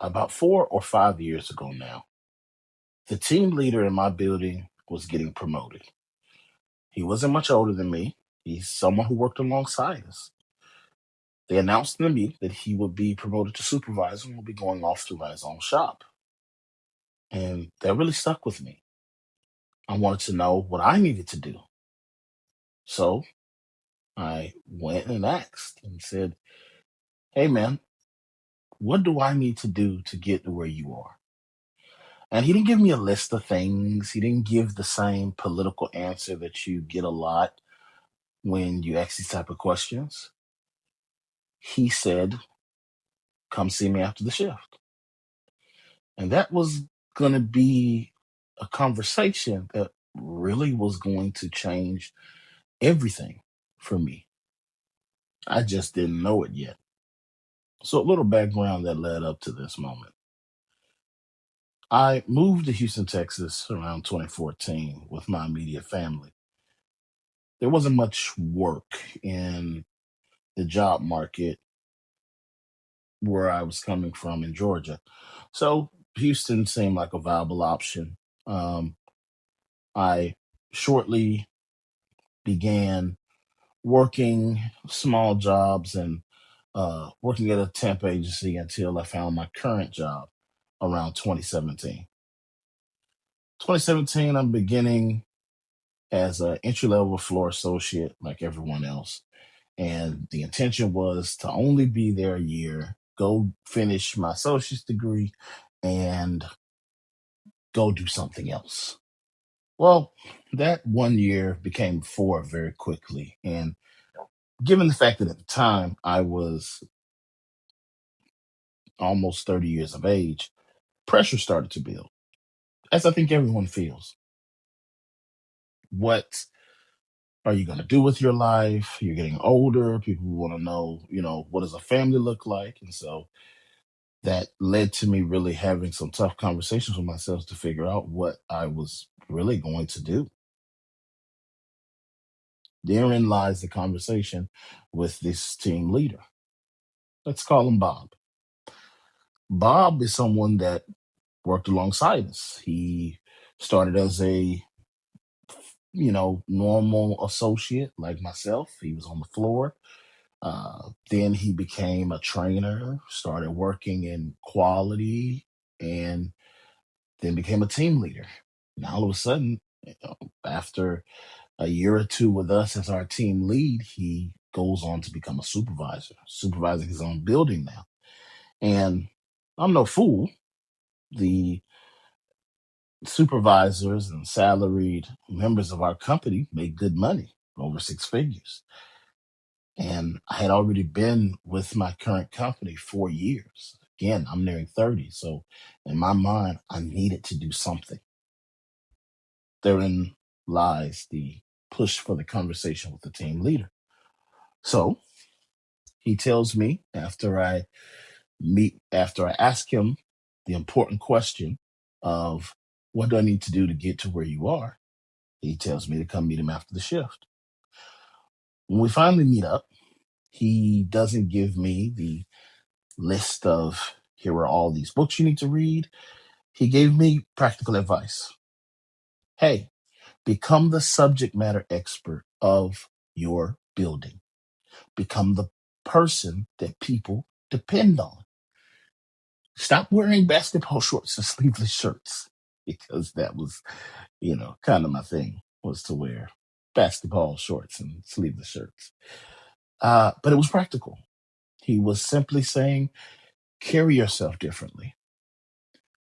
About 4 or 5 years ago now, the team leader in my building was getting promoted. He wasn't much older than me. He's someone who worked alongside us. They announced to me that he would be promoted to supervisor and will be going off to run his own shop. And that really stuck with me. I wanted to know what I needed to do. So I went and asked and said, "Hey, man, what do I need to do to get to where you are?" And he didn't give me a list of things. He didn't give the same political answer that you get a lot when you ask these type of questions. He said, "Come see me after the shift." And that was going to be a conversation that really was going to change everything for me. I just didn't know it yet. So, a little background that led up to this moment. I moved to Houston, Texas around 2014 with my immediate family. There wasn't much work in the job market where I was coming from in Georgia. So, Houston seemed like a viable option. Um, I shortly began working small jobs and working at a temp agency until I found my current job around 2017. 2017, I'm beginning as an entry level floor associate like everyone else. And the intention was to only be there a year, go finish my associate's degree, and go do something else. Well, that 1 year became four very quickly. And given the fact that at the time I was almost 30 years of age, pressure started to build, as I think everyone feels. What are you going to do with your life? You're getting older. People want to know, what does a family look like? And so that led to me really having some tough conversations with myself to figure out what I was really going to do. Therein lies the conversation with this team leader. Let's call him Bob. Bob is someone that worked alongside us. He started as a normal associate like myself. He was on the floor. Then he became a trainer, started working in quality, and then became a team leader. Now, all of a sudden, after a year or two with us as our team lead, he goes on to become a supervisor, supervising his own building now. And I'm no fool. The supervisors and salaried members of our company make good money, over six figures. And I had already been with my current company 4 years. Again, I'm nearing 30. So in my mind, I needed to do something. Therein lies the push for the conversation with the team leader. So he tells me after I ask him the important question of what do I need to do to get to where you are, he tells me to come meet him after the shift. When we finally meet up, he doesn't give me the list of here are all these books you need to read. He gave me practical advice. Hey, become the subject matter expert of your building. Become the person that people depend on. Stop wearing basketball shorts and sleeveless shirts because that was, kind of my thing was to wear basketball shorts and sleeveless shirts. But it was practical. He was simply saying, carry yourself differently.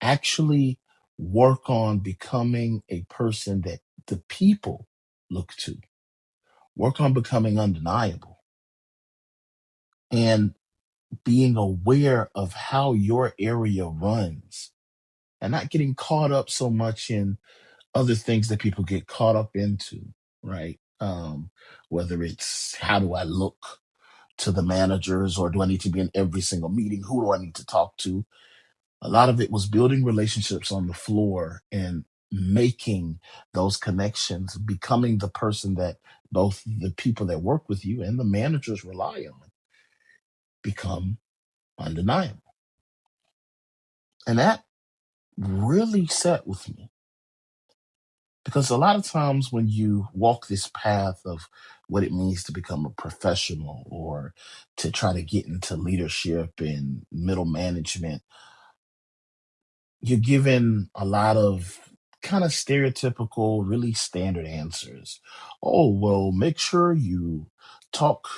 Actually work on becoming a person that the people look to. Work on becoming undeniable and being aware of how your area runs and not getting caught up so much in other things that people get caught up into, right? Whether it's how do I look to the managers or do I need to be in every single meeting? Who do I need to talk to? A lot of it was building relationships on the floor and making those connections, becoming the person that both the people that work with you and the managers rely on, become undeniable. And that really sat with me because a lot of times when you walk this path of what it means to become a professional or to try to get into leadership and middle management, you're given a lot of kind of stereotypical, really standard answers. Oh, well, make sure you talk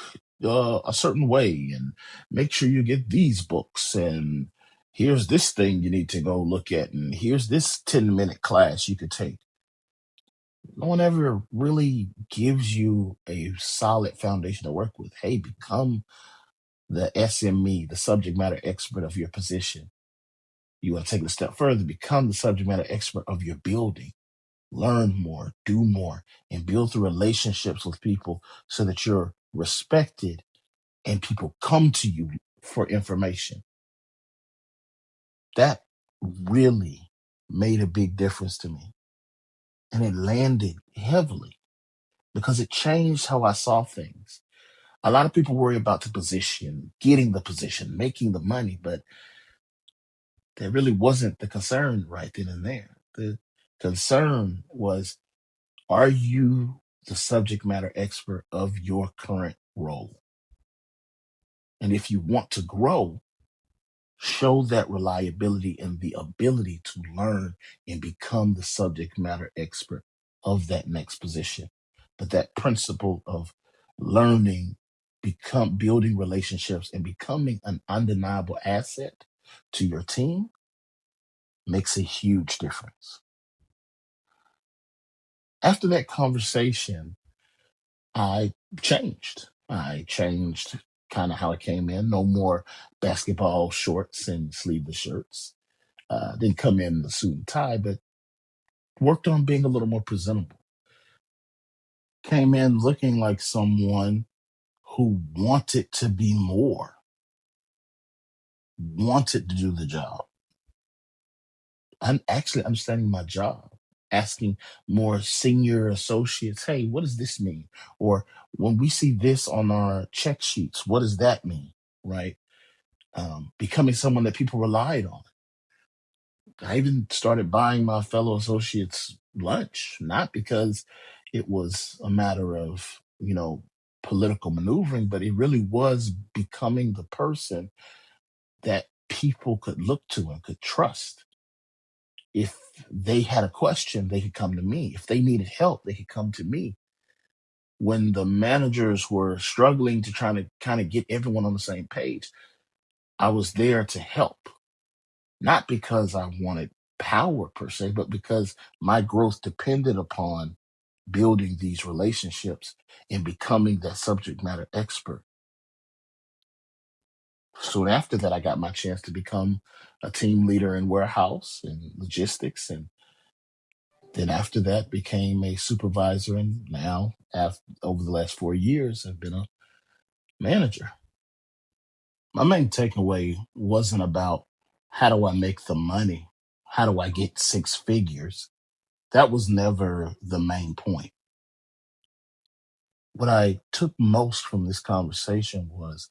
a certain way and make sure you get these books. And here's this thing you need to go look at. And here's this 10-minute class you could take. No one ever really gives you a solid foundation to work with. Hey, become the SME, the subject matter expert of your position. You want to take it a step further, become the subject matter expert of your building. Learn more, do more, and build the relationships with people so that you're respected and people come to you for information. That really made a big difference to me. And it landed heavily because it changed how I saw things. A lot of people worry about the position, getting the position, making the money, but that really wasn't the concern right then and there. The concern was, are you the subject matter expert of your current role? And if you want to grow, show that reliability and the ability to learn and become the subject matter expert of that next position. But that principle of learning, become building relationships and becoming an undeniable asset to your team makes a huge difference. After that conversation, I changed. I changed kind of how I came in. No more basketball shorts and sleeveless shirts. Didn't come in the suit and tie, but worked on being a little more presentable. Came in looking like someone who wanted to be more, wanted to do the job. I'm actually understanding my job, asking more senior associates, hey, what does this mean? Or when we see this on our check sheets, what does that mean? Right? Becoming someone that people relied on. I even started buying my fellow associates lunch, not because it was a matter of, political maneuvering, but it really was becoming the person that people could look to and could trust. If they had a question, they could come to me. If they needed help, they could come to me. When the managers were struggling to try to kind of get everyone on the same page, I was there to help. Not because I wanted power per se, but because my growth depended upon building these relationships and becoming that subject matter expert. Soon after that, I got my chance to become a team leader in warehouse and logistics. And then after that, became a supervisor. And now, over the last 4 years, I've been a manager. My main takeaway wasn't about how do I make the money? How do I get six figures? That was never the main point. What I took most from this conversation was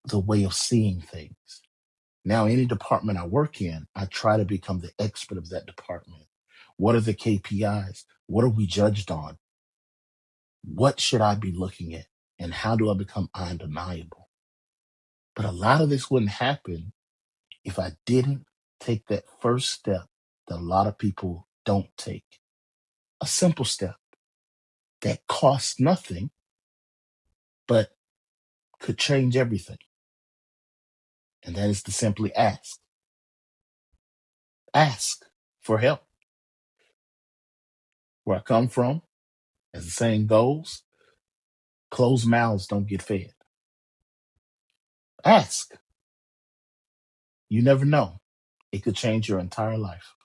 the way of seeing things. Now, any department I work in, I try to become the expert of that department. What are the KPIs? What are we judged on? What should I be looking at? And how do I become undeniable? But a lot of this wouldn't happen if I didn't take that first step that a lot of people don't take. A simple step that costs nothing, but could change everything. And that is to simply ask. Ask for help. Where I come from, as the saying goes, closed mouths don't get fed. Ask. You never know. It could change your entire life.